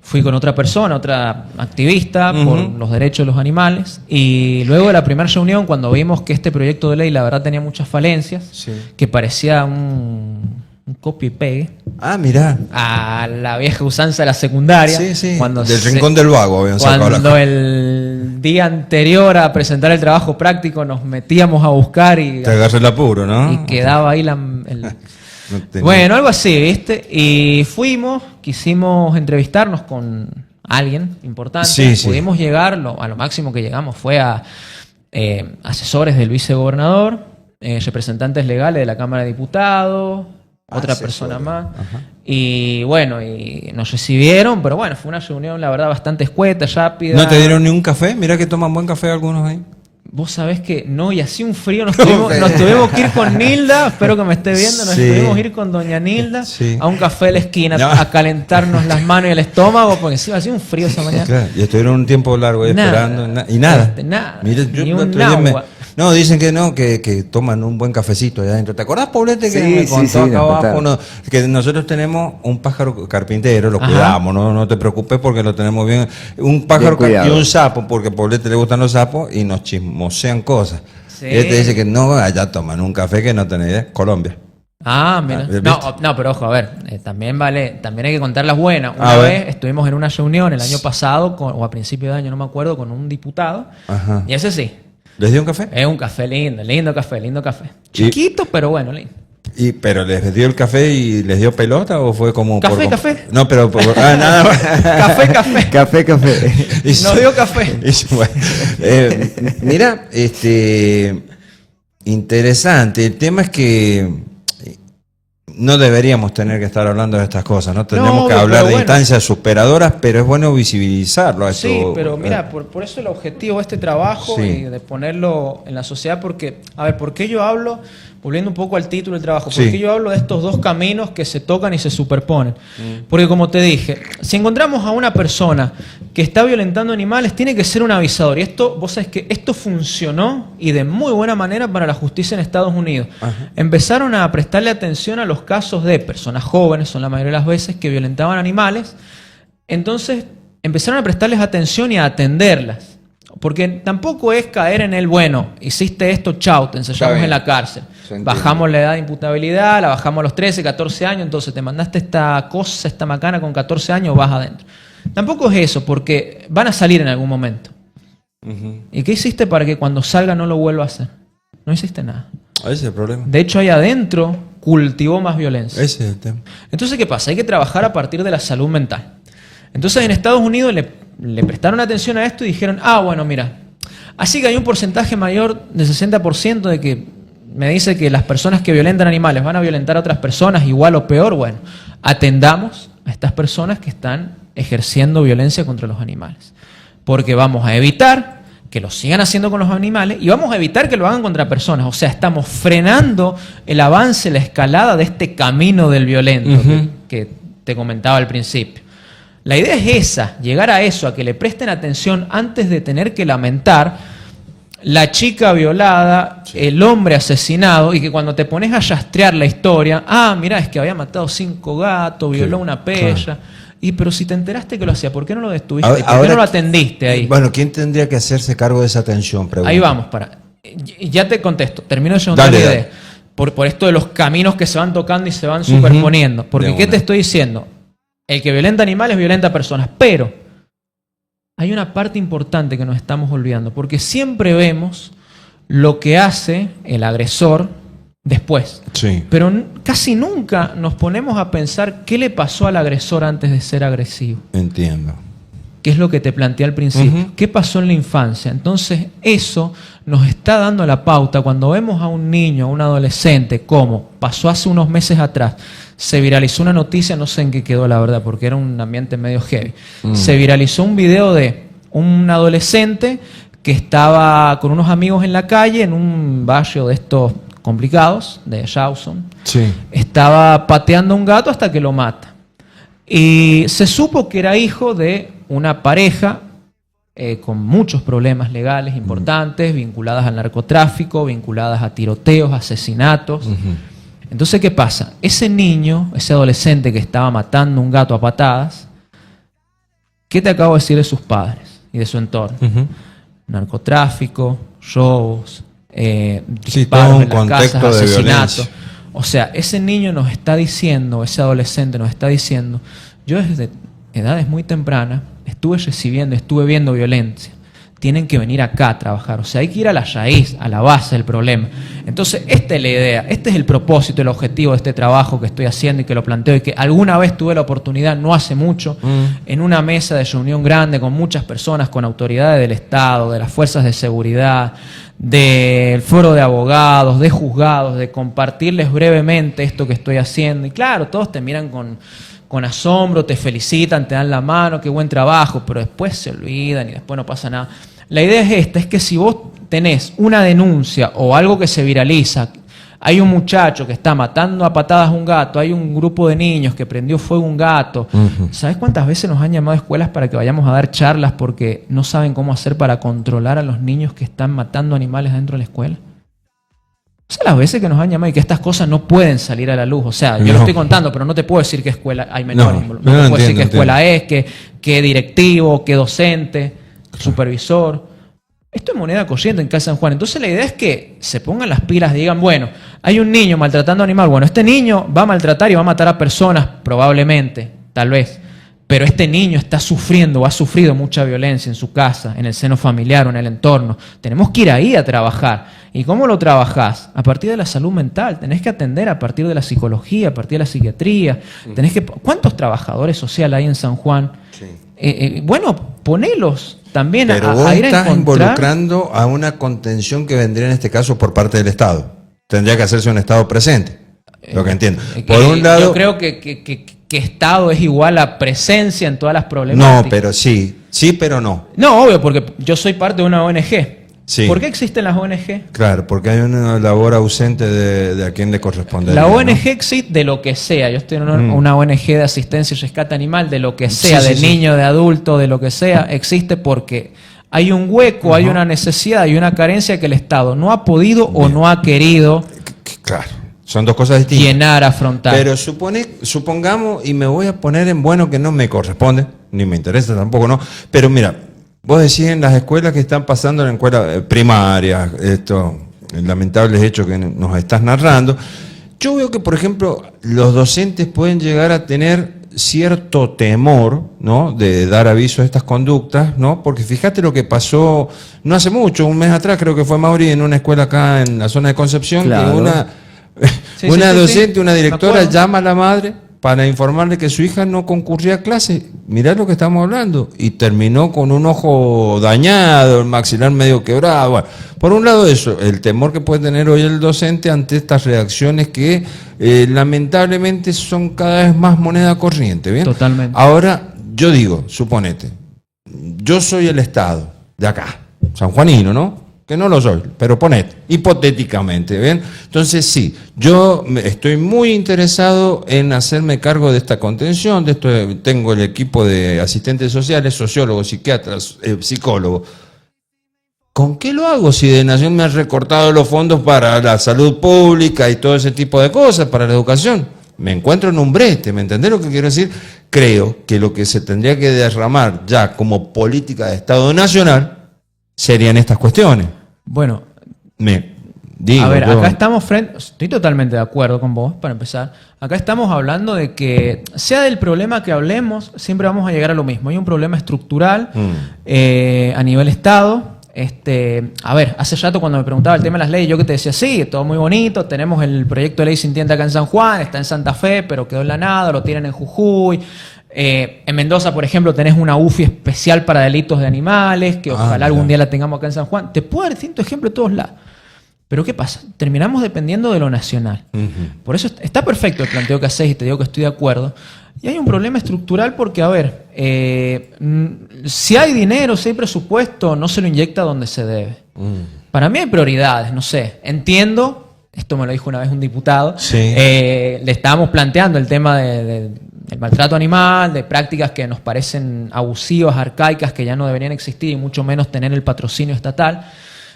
B: Fui con otra persona, otra activista por los derechos de los animales. Y luego de la primera reunión, cuando vimos que este proyecto de ley, la verdad, tenía muchas falencias,
C: Sí.
B: que parecía un copy y pegue
C: Ah, mirá.
B: a la vieja usanza de la secundaria.
C: Sí, sí.
B: Cuando
C: Del
B: se-
C: Rincón del Vago habían sacado
B: Cuando
C: la...
B: el día anterior a presentar el trabajo práctico nos metíamos a buscar y
C: Te agarré el apuro, ¿no?
B: quedaba ahí
C: No tenía-
B: Bueno, algo así, ¿viste? Y quisimos entrevistarnos con alguien importante.
C: Sí, sí.
B: Pudimos llegar, a lo máximo que llegamos fue a asesores del vicegobernador, representantes legales de la Cámara de Diputados, otra persona más.
C: Ajá.
B: Y bueno, y nos recibieron, pero bueno, fue una reunión, la verdad, bastante escueta, rápida.
C: ¿No te dieron ni un café? Mira que toman buen café algunos ahí.
B: Vos sabés que no, y así un frío nos tuvimos que ir con Nilda, espero que me esté viendo, nos
C: Sí.
B: tuvimos que ir con doña Nilda
C: Sí.
B: a un café de la esquina
C: No.
B: a calentarnos las manos y el estómago, porque encima hacía un frío esa mañana.
C: Claro, y estuvieron un tiempo largo ahí
B: Nada.
C: esperando. Y nada.
B: Nada.
C: Mira, yo
B: Ni
C: el
B: un
C: otro día
B: agua.
C: No, dicen que no, que toman un buen cafecito allá adentro. ¿Te acordás, Paulete, que
A: Sí,
C: me
A: sí,
C: contó
A: sí,
C: acá
A: nos
C: abajo?
A: contaron.
C: No, que nosotros tenemos un pájaro carpintero, lo
B: Ajá.
C: cuidamos, no te preocupes porque lo tenemos bien. Un pájaro
A: Bien cuidado.
C: y un sapo, porque a Paulete le gustan los sapos y nos chismosean cosas.
B: Sí.
C: Y él te dice que no, allá toman un café que no tenés idea. Colombia.
B: Ah, mira.
C: ¿viste?
B: No, pero ojo, a ver, también hay que contar las buenas. Una
C: A
B: vez
C: ver.
B: estuvimos en una reunión el año pasado, o a principio de año, no me acuerdo, con un diputado.
C: Ajá.
B: Y ese sí,
C: ¿Les dio un café?
B: es un café lindo café.
C: Y-
B: Chiquito, pero bueno, lindo.
C: ¿Pero les dio el café y les dio pelota o fue como
B: Café, café.
C: No, pero nada más.
B: Café.
A: Café, café.
B: Nos dio café.
C: Bueno, mira, interesante. El tema es que no deberíamos tener que estar hablando de estas cosas, ¿no? Tendríamos que
B: obvio,
C: hablar
B: pero
C: de
B: bueno.
C: instancias superadoras, pero es bueno visibilizarlo. A
B: Sí,
C: esto.
B: pero mira, por eso el objetivo de este trabajo
C: Sí.
B: y de ponerlo en la sociedad, porque, a ver, ¿por qué yo hablo, volviendo un poco al título del trabajo, por
C: Sí.
B: qué yo hablo de estos dos caminos que se tocan y se superponen? Porque como te dije, si encontramos a una persona que está violentando animales, tiene que ser un avisador. Y esto, vos sabés que esto funcionó y de muy buena manera para la justicia en Estados Unidos.
C: Ajá.
B: Empezaron a prestarle atención a los casos de personas jóvenes, son la mayoría de las veces, que violentaban animales. Entonces empezaron a prestarles atención y a atenderlas. Porque tampoco es caer en el, bueno, hiciste esto, chau, te ensayamos
C: bien.
B: en la cárcel.
C: Se entiende.
B: Bajamos la edad de imputabilidad, la bajamos a los 13, 14 años, entonces te mandaste esta cosa, esta macana con 14 años, vas adentro. Tampoco es eso, porque van a salir en algún momento.
C: Ujú.
B: ¿Y qué hiciste para que cuando salga no lo vuelva a hacer? No hiciste nada.
C: Ese es el problema.
B: De hecho, ahí adentro cultivó más violencia.
C: Ese es el tema.
B: Entonces, ¿qué pasa? Hay que trabajar a partir de la salud mental. Entonces, en Estados Unidos le prestaron atención a esto y dijeron, bueno, mira, así que hay un porcentaje mayor del 60% de que me dice que las personas que violentan animales van a violentar a otras personas igual o peor. Bueno, atendamos a estas personas que están ejerciendo violencia contra los animales. Porque vamos a evitar que lo sigan haciendo con los animales y vamos a evitar que lo hagan contra personas. O sea, estamos frenando el avance, la escalada de este camino del violento que te comentaba al principio. La idea es esa, llegar a eso, a que le presten atención antes de tener que lamentar la chica violada, el hombre asesinado, y que cuando te pones a rastrear la historia, mirá, es que había matado 5 gatos, violó una pella. Y pero si te enteraste que lo hacía, ¿por qué no lo detuviste? ¿Por qué
C: Ahora-
B: no lo atendiste ahí?
C: Bueno, ¿quién tendría que hacerse cargo de esa atención? Pregunto.
B: Ahí vamos, ya te contesto, termino de preguntar
C: Dale,
B: la
C: dale.
B: idea. Por esto de los caminos que se van tocando y se van superponiendo. Porque,
C: De
B: ¿qué
C: una.
B: te estoy diciendo? El que violenta animales violenta personas, pero hay una parte importante que nos estamos olvidando, porque siempre vemos lo que hace el agresor después.
C: Sí.
B: Pero casi nunca nos ponemos a pensar qué le pasó al agresor antes de ser agresivo.
C: Entiendo.
B: Que es lo que te planteé al principio.
C: Ujú.
B: ¿Qué pasó en la infancia? Entonces, eso nos está dando la pauta cuando vemos a un niño, a un adolescente, como pasó hace unos meses atrás, se viralizó una noticia, no sé en qué quedó la verdad, porque era un ambiente medio heavy. Se viralizó un video de un adolescente que estaba con unos amigos en la calle, en un barrio de estos complicados, de Rawson.
C: Sí.
B: Estaba pateando a un gato hasta que lo mata. Y se supo que era hijo de una pareja con muchos problemas legales importantes, vinculadas al narcotráfico, vinculadas a tiroteos, asesinatos. Entonces, ¿qué pasa? Ese niño, ese adolescente que estaba matando un gato a patadas, ¿qué te acabo de decir de sus padres y de su entorno? Narcotráfico, robos,
C: Sí,
B: disparos
C: todo un
B: en las
C: contexto
B: casas,
C: de
B: asesinatos.
C: violencia.
B: O sea, ese niño nos está diciendo, ese adolescente nos está diciendo, yo desde edades muy tempranas estuve viendo violencia. tienen que venir acá a trabajar. O sea, hay que ir a la raíz, a la base del problema. Entonces, esta es la idea, este es el propósito, el objetivo de este trabajo que estoy haciendo y que lo planteo y que alguna vez tuve la oportunidad, no hace mucho, en una mesa de reunión grande con muchas personas, con autoridades del Estado, de las fuerzas de seguridad, del foro de abogados, de juzgados, de compartirles brevemente esto que estoy haciendo. Y claro, todos te miran con asombro, te felicitan, te dan la mano, qué buen trabajo, pero después se olvidan y después no pasa nada. La idea es esta, es que si vos tenés una denuncia o algo que se viraliza, hay un muchacho que está matando a patadas a un gato, hay un grupo de niños que prendió fuego a un gato. ¿Sabés cuántas veces nos han llamado a escuelas para que vayamos a dar charlas porque no saben cómo hacer para controlar a los niños que están matando animales dentro de la escuela? O sea, las veces que nos han llamado y que estas cosas no pueden salir a la luz. O sea, yo lo estoy contando, pero no te puedo decir qué escuela hay menores. No te puedo decir qué escuela es, qué directivo, qué docente, supervisor. Esto es moneda corriente en Casa San Juan. Entonces la idea es que se pongan las pilas y digan, bueno, hay un niño maltratando a animal. Bueno, este niño va a maltratar y va a matar a personas, probablemente, tal vez. Pero este niño está sufriendo o ha sufrido mucha violencia en su casa, en el seno familiar o en el entorno. Tenemos que ir ahí a trabajar. ¿Y cómo lo trabajás? A partir de la salud mental. Tenés que atender a partir de la psicología, a partir de la psiquiatría. ¿Cuántos trabajadores sociales hay en San Juan? Sí. Bueno, ponelos también
C: pero
B: a
C: vos
B: ir a
C: estás
B: encontrar...
C: involucrando a una contención que vendría en este caso por parte del Estado. Tendría que hacerse un Estado presente, lo que entiendo. Por un lado,
B: yo creo que Estado es igual a presencia en todas las problemáticas.
C: No, pero sí, pero no.
B: No, obvio, porque yo soy parte de una ONG.
C: Sí.
B: ¿Por qué existen las ONG?
C: Claro, porque hay una labor ausente de a quién le corresponde.
B: La ONG existe de lo que sea. Yo estoy en una ONG de asistencia y rescate animal, de lo que sea, de niño, de adulto, de lo que sea, existe porque hay un hueco, hay una necesidad, hay una carencia que el Estado no ha podido o no ha querido.
C: Claro. Son dos cosas distintas.
B: Llenar, afrontar.
C: Pero supongamos, y me voy a poner en bueno que no me corresponde, ni me interesa tampoco, ¿no? Pero mira, vos decís en las escuelas que están pasando, en escuelas primarias, estos lamentables hechos que nos estás narrando, yo veo que, por ejemplo, los docentes pueden llegar a tener cierto temor, ¿no?, de dar aviso a estas conductas, ¿no? Porque fíjate lo que pasó no hace mucho, un mes atrás creo que fue, Mauri, en una escuela acá en la zona de Concepción,
A: claro,
C: que una docente, una directora llama a la madre para informarle que su hija no concurría a clase. Mirá lo que estamos hablando. Y terminó con un ojo dañado, el maxilar medio quebrado. Bueno, por un lado eso, el temor que puede tener hoy el docente ante estas reacciones que lamentablemente son cada vez más moneda corriente, ¿bien?
B: Totalmente.
C: Ahora, yo digo, suponete, yo soy el Estado de acá, sanjuanino, ¿no? Que no lo soy, pero ponete, hipotéticamente, ¿ven? Entonces sí, yo estoy muy interesado en hacerme cargo de esta contención, de esto. Tengo el equipo de asistentes sociales, sociólogos, psiquiatras, psicólogos. ¿Con qué lo hago si de Nación me han recortado los fondos para la salud pública y todo ese tipo de cosas, para la educación? Me encuentro en un brete, ¿me entendés lo que quiero decir? Creo que lo que se tendría que derramar ya como política de Estado nacional serían estas cuestiones.
B: Bueno,
C: digo,
B: a ver, acá estamos estoy totalmente de acuerdo con vos, para empezar. Acá estamos hablando de que, sea del problema que hablemos, siempre vamos a llegar a lo mismo. Hay un problema estructural a nivel Estado. A ver, hace rato cuando me preguntaba el tema de las leyes, yo que te decía, sí, todo muy bonito, tenemos el proyecto de ley sintiente acá en San Juan, está en Santa Fe, pero quedó en la nada, lo tienen en Jujuy. En Mendoza, por ejemplo, tenés una UFI especial para delitos de animales, que ojalá algún día la tengamos acá en San Juan. Te puedo dar distintos ejemplos de todos lados. Pero ¿qué pasa? Terminamos dependiendo de lo nacional. Por eso está perfecto el planteo que haces y te digo que estoy de acuerdo. Y hay un problema estructural porque, a ver, si hay dinero, si hay presupuesto, no se lo inyecta donde se debe. Para mí hay prioridades, no sé. Entiendo, esto me lo dijo una vez un diputado, le estábamos planteando el tema del maltrato animal, de prácticas que nos parecen abusivas, arcaicas, que ya no deberían existir y mucho menos tener el patrocinio estatal.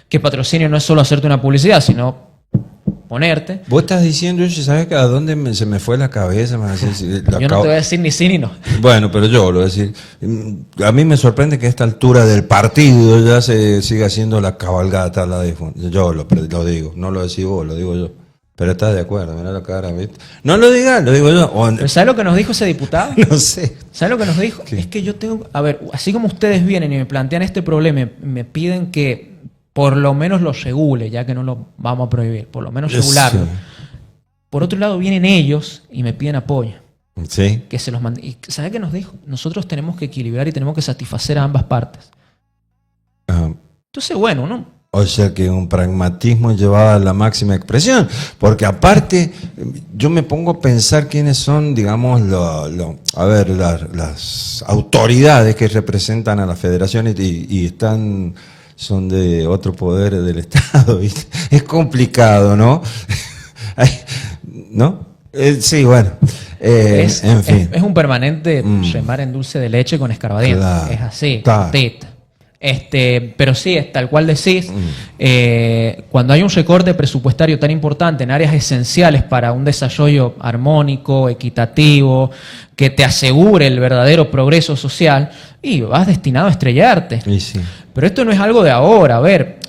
B: Que patrocinio no es solo hacerte una publicidad, sino ponerte.
C: Vos estás diciendo eso, ¿sabes a dónde se me fue la cabeza?
B: Yo no te voy a decir ni sí ni no.
C: Bueno, pero yo lo voy a decir. A mí me sorprende que a esta altura del partido ya se siga haciendo la cabalgata. Yo lo digo, no lo decís vos, lo digo yo. Pero estás de acuerdo, mirá la cara, ¿viste? No lo digas, lo digo yo.
B: ¿Pero ¿sabes lo que nos dijo ese diputado?
C: No sé.
B: ¿Sabes lo que nos dijo?
C: ¿Qué?
B: Es que yo tengo... A ver, así como ustedes vienen y me plantean este problema, me piden que por lo menos lo regule, ya que no lo vamos a prohibir, por lo menos regularlo.
C: Sí.
B: Por otro lado, vienen ellos y me piden apoyo.
C: Sí.
B: Que se los mande. ¿Y sabe qué nos dijo? Nosotros tenemos que equilibrar y tenemos que satisfacer a ambas partes.
C: Ah,
B: Entonces, bueno, ¿no?
C: o sea que un pragmatismo llevado a la máxima expresión. Porque aparte, yo me pongo a pensar quiénes son, digamos, las autoridades que representan a las federaciones y están... son de otro poder del Estado, ¿viste? Es complicado, ¿no? ¿No? Sí, bueno. En fin.
B: Es un permanente remar en dulce de leche con escarbadientes.
C: Claro,
B: Es así,
C: claro.
B: cortita. Pero sí, es tal cual decís, cuando hay un recorte presupuestario tan importante en áreas esenciales para un desarrollo armónico, equitativo, que te asegure el verdadero progreso social, y vas destinado a estrellarte.
C: Y sí.
B: Pero esto no es algo de ahora. A ver,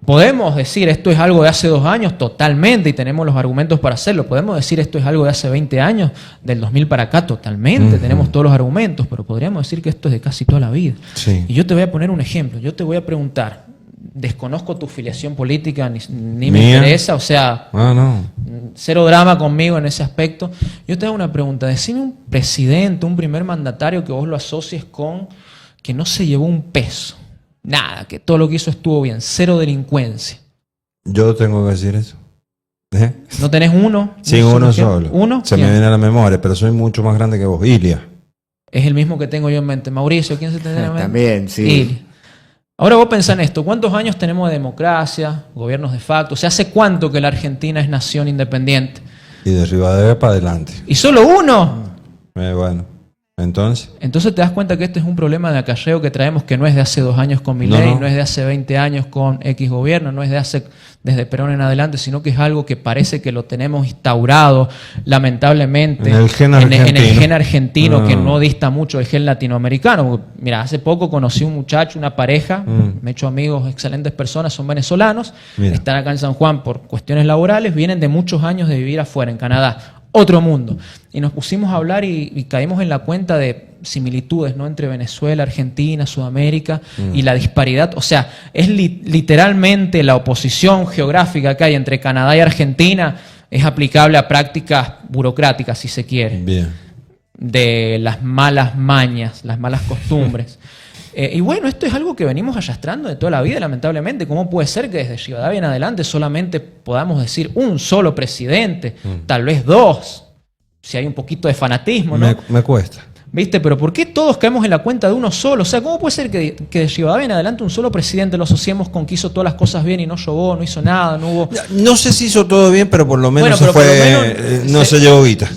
B: podemos decir esto es algo de hace 2 años totalmente y tenemos los argumentos para hacerlo. Podemos decir esto es algo de hace 20 años, del 2000 para acá totalmente. Tenemos todos los argumentos, pero podríamos decir que esto es de casi toda la vida.
C: Sí.
B: Y yo te voy a poner un ejemplo. Yo te voy a preguntar, desconozco tu filiación política, ni me
C: ¿Mía?
B: interesa, o sea,
C: No.
B: cero drama conmigo en ese aspecto. Yo te hago una pregunta. Decime un presidente, un primer mandatario que vos lo asocies con que no se llevó un peso. Nada, que todo lo que hizo estuvo bien. Cero delincuencia.
C: Yo tengo que decir eso. ¿Eh?
B: ¿No tenés uno?
C: Sí,
B: ¿Un
C: uno
B: ejemplo?
C: solo.
B: ¿Uno?
C: Se
B: ¿Quién?
C: me viene a la memoria, pero soy mucho más grande que vos. Ilia.
B: Es el mismo que tengo yo en mente. Mauricio, ¿quién se tiene en mente?
A: También, sí.
B: Ilia. Ahora vos pensá en esto. ¿Cuántos años tenemos de democracia, gobiernos de facto? O sea, ¿hace cuánto que la Argentina es nación independiente?
C: Y de Rivadavia para adelante.
B: ¿Y solo uno?
C: Bueno. Entonces.
B: Entonces te das cuenta que este es un problema de acarreo que traemos que no es de hace 2 años con Milei,
C: No.
B: no es de hace 20 años con X gobierno, no es de hace desde Perón en adelante, sino que es algo que parece que lo tenemos instaurado lamentablemente
C: En el gen
B: en el
C: argentino.
B: gen argentino,
C: Ah.
B: que no dista mucho del gen latinoamericano. Porque, mira, hace poco conocí un muchacho, una pareja, me he hecho amigos, excelentes personas, son venezolanos,
C: Mira.
B: están acá en San Juan por cuestiones laborales, vienen de muchos años de vivir afuera, en Canadá. Otro mundo. Y nos pusimos a hablar y caímos en la cuenta de similitudes, ¿no? Entre Venezuela, Argentina, Sudamérica y la disparidad. O sea, es literalmente la oposición geográfica que hay entre Canadá y Argentina es aplicable a prácticas burocráticas, si se quiere,
C: Bien.
B: de las malas mañas, las malas costumbres. Y bueno, esto es algo que venimos arrastrando de toda la vida, lamentablemente. ¿Cómo puede ser que desde Rivadavia en adelante solamente podamos decir un solo presidente, tal vez 2, si hay un poquito de fanatismo, ¿no?
C: Me cuesta.
B: ¿Viste? Pero ¿por qué todos caemos en la cuenta de uno solo? O sea, ¿cómo puede ser que de Rivadavia en adelante un solo presidente lo asociemos con que hizo todas las cosas bien y no robó, no hizo nada, no hubo...
C: No sé si hizo todo bien, pero por lo menos
B: Bueno, pero por lo menos
C: se llevó guita.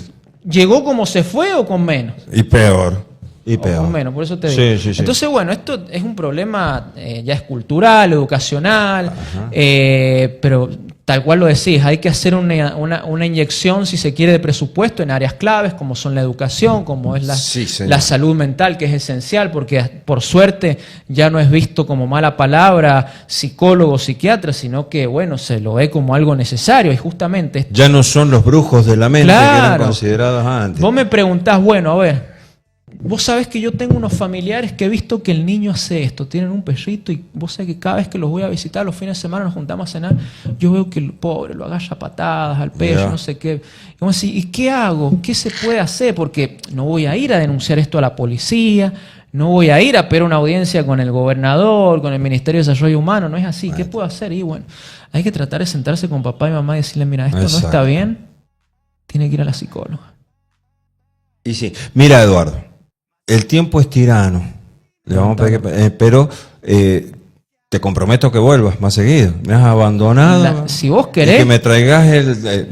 B: ¿Llegó como se fue o con menos?
C: Y peor. Y
B: O
C: peor.
B: con menos, por eso te digo.
C: Sí.
B: Entonces, bueno, esto es un problema ya es cultural, educacional, pero tal cual lo decís, hay que hacer una inyección, si se quiere, de presupuesto en áreas claves, como son la educación, como es
C: Sí, señor.
B: la salud mental, que es esencial, porque por suerte ya no es visto como mala palabra psicólogo, psiquiatra, sino que, bueno, se lo ve como algo necesario, y justamente...
C: Ya no son los brujos de la mente que eran
B: Claro.
C: considerados antes.
B: Vos me preguntás, bueno, a ver, vos sabés que yo tengo unos familiares que he visto que el niño hace esto, tienen un perrito y vos sabés que cada vez que los voy a visitar los fines de semana nos juntamos a cenar, yo veo que el pobre lo agarra a patadas al perro,
C: Ya.
B: no sé qué. Y vos decís, ¿y qué hago? ¿Qué se puede hacer? Porque no voy a ir a denunciar esto a la policía, no voy a ir a pedir una audiencia con el gobernador, con el Ministerio de Desarrollo Humano, no es así. ¿Qué puedo hacer? Y bueno, hay que tratar de sentarse con papá y mamá y decirle, mira, esto no
C: Exacto.
B: está bien, tiene que ir a la psicóloga.
C: Y sí. Mira, Eduardo, el tiempo es tirano. Le vamos a pedir pero te comprometo que vuelvas más seguido. Me has abandonado.
B: Si vos
C: Y
B: querés...
C: que me traigas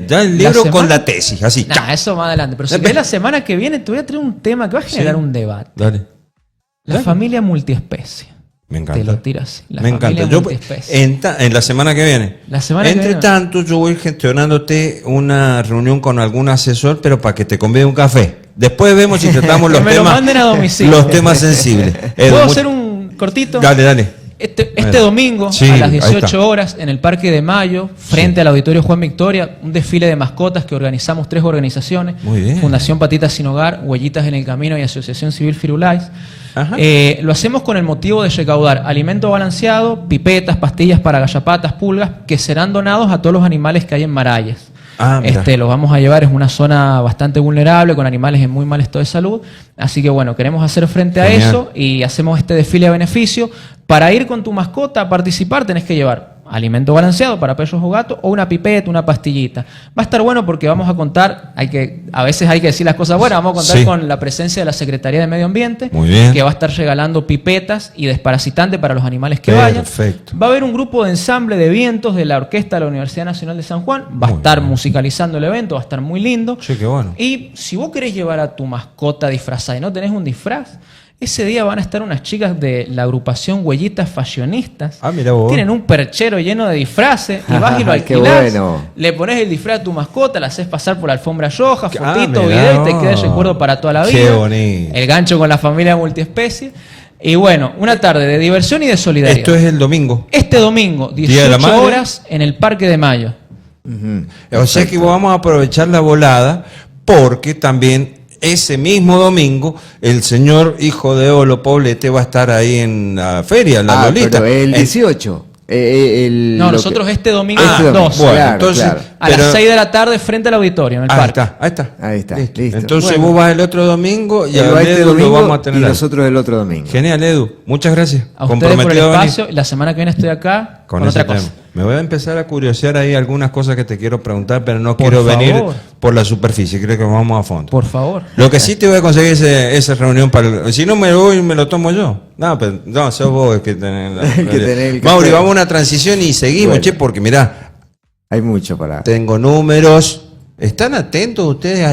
C: ya el libro
B: semana-
C: con la tesis, así.
B: Nah,
C: ¡cha!
B: eso más adelante. Pero si querés la semana que viene te voy a traer un tema que va a generar
C: Sí.
B: un debate.
C: Dale.
B: La
C: Dale.
B: familia multiespecie.
C: Me encanta.
B: Te lo tiras. La
C: Me
B: familia
C: encanta. Yo,
B: multiespecie.
C: en la semana que viene.
B: La semana que
C: Entre
B: viene.
C: tanto, yo voy gestionándote una reunión con algún asesor, pero para que te convide un café. Después vemos si tratamos
B: Que
C: los
B: me lo
C: temas,
B: manden a domicilio.
C: los temas sensibles. Edu,
B: ¿Puedo
C: mu-
B: hacer un cortito?
C: Dale.
B: Este Este domingo,
C: Sí,
B: a las
C: ahí
B: 18
C: está.
B: horas, en el Parque de Mayo, frente al Auditorio Juan Victoria, un desfile de mascotas que organizamos 3 organizaciones.
C: Muy bien.
B: Fundación Patitas Sin Hogar, Huellitas en el Camino y Asociación Civil Firulais.
C: Ajá.
B: Lo hacemos con el motivo de recaudar alimento balanceado, pipetas, pastillas para gallapatas, pulgas, que serán donados a todos los animales que hay en Maralles.
C: Ah, mira.
B: Los vamos a llevar, es una zona bastante vulnerable, con animales en muy mal estado de salud. Así que bueno, queremos hacer frente a
C: Genial.
B: eso y hacemos este desfile a beneficio. Para ir con tu mascota a participar tenés que llevar alimento balanceado para perros o gatos o una pipeta, una pastillita. Va a estar bueno porque vamos a contar, a veces hay que decir las cosas buenas, vamos a contar
C: Sí.
B: con la presencia de la Secretaría de Medio Ambiente,
C: Muy bien.
B: que va a estar regalando pipetas y desparasitantes para los animales que vayan.
C: Perfecto.
B: Va a haber un grupo de ensamble de vientos de la Orquesta de la Universidad Nacional de San Juan, va a
C: Muy
B: estar
C: bien.
B: musicalizando el evento, va a estar muy lindo.
C: Che, qué bueno.
B: Y si vos querés llevar a tu mascota disfrazada y no tenés un disfraz, ese día van a estar unas chicas de la agrupación Huellitas Fashionistas.
C: Ah, mira vos.
B: Tienen un perchero lleno de disfraces y vas y lo
A: Qué
B: alquilás.
A: bueno.
B: Le pones el disfraz a tu mascota, la haces pasar por la alfombra roja,
C: Ah,
B: fotito,
C: mirá
B: video y te
C: vos.
B: queda el recuerdo para toda la vida.
C: Qué bonito.
B: El gancho con la familia multiespecie. Y bueno, una tarde de diversión y de solidaridad.
C: Esto es el domingo.
B: Este domingo,
C: Día de la
B: 18
C: Madre.
B: horas, en el Parque de Mayo.
C: O sea que vamos a aprovechar la volada porque también ese mismo domingo el señor hijo de Olo Poblete va a estar ahí en la feria, la Lolita.
A: Pero el 18.
B: No, nosotros este domingo
A: Este
B: a las
A: domingo,
B: 12.
C: Bueno,
A: Claro,
C: entonces,
A: claro.
B: A las 6 de la tarde frente al auditorio, en el
C: Ahí
B: parque.
C: está, ahí está.
A: Ahí está,
C: Listo.
A: listo.
C: Entonces
A: Bueno.
C: vos vas el otro domingo y
A: Él va
C: a
A: este
C: Edu lo
A: domingo
C: vamos a tener
A: y
C: ahí.
A: nosotros el otro domingo.
C: Genial, Edu. Muchas gracias.
B: A ustedes por el
C: Comprometido a venir
B: espacio. La semana que viene estoy acá con
C: con ese
B: otra
C: tema.
B: cosa.
C: Me voy a empezar a curiosear ahí algunas cosas que te quiero preguntar, pero no
B: Por
C: quiero venir
B: favor.
C: por la superficie. Creo que vamos a fondo.
B: Por favor.
C: Lo que sí te voy a conseguir es esa reunión para... Si no me voy, me lo tomo yo. No, pero no, sos vos el que tenés la...
A: El que tenés el
C: Mauri,
A: café.
C: vamos a una transición y seguimos,
A: Bueno.
C: che, porque mirá,
A: Hay mucho para...
C: tengo números. ¿Están atentos ustedes